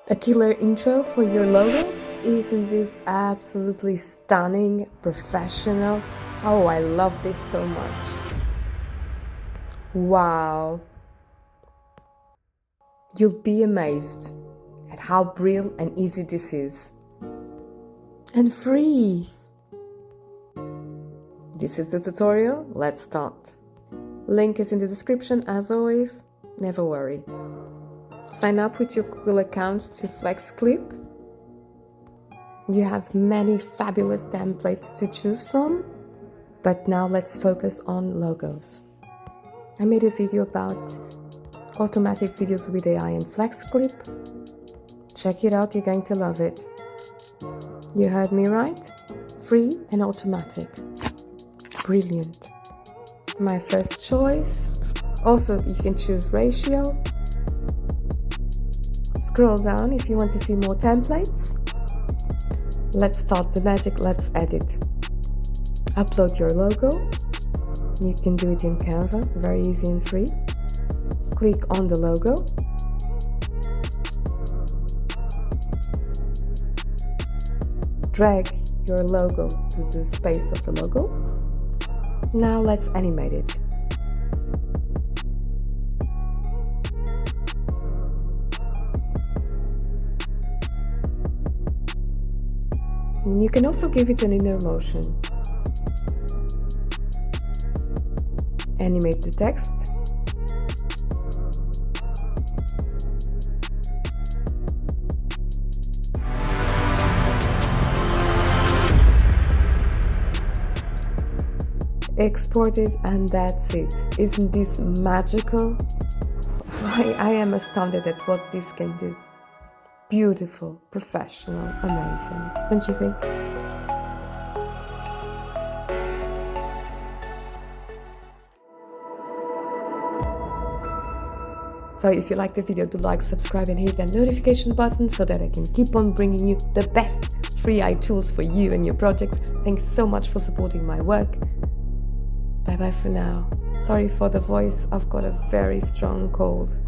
A killer intro for your logo? Isn't this absolutely stunning, professional? Oh, I love this so much. Wow. You'll be amazed at how brilliant and easy this is. And free. This is the tutorial. Let's start. Link is in the description as always. Never worry. Sign up with your Google account to FlexClip. You have many fabulous templates to choose from, but now let's focus on logos. I made a video about automatic videos with AI and FlexClip. Check it out, you're going to love it. You heard me right? Free and automatic. Brilliant. My first choice. Also, you can choose ratio. Scroll down if you want to see more templates. Let's start the magic, let's edit. Upload your logo. You can do it in Canva, very easy and free. Click on the logo. Drag your logo to the space of the logo. Now let's animate it. You can also give it an inner motion. Animate the text. Export it and that's it. Isn't this magical? I am astounded at what this can do. Beautiful, professional, amazing, don't you think? So if you like the video, do like, subscribe and hit that notification button so that I can keep on bringing you the best free AI tools for you and your projects. Thanks so much for supporting my work. Bye bye for now. Sorry for the voice, I've got a very strong cold.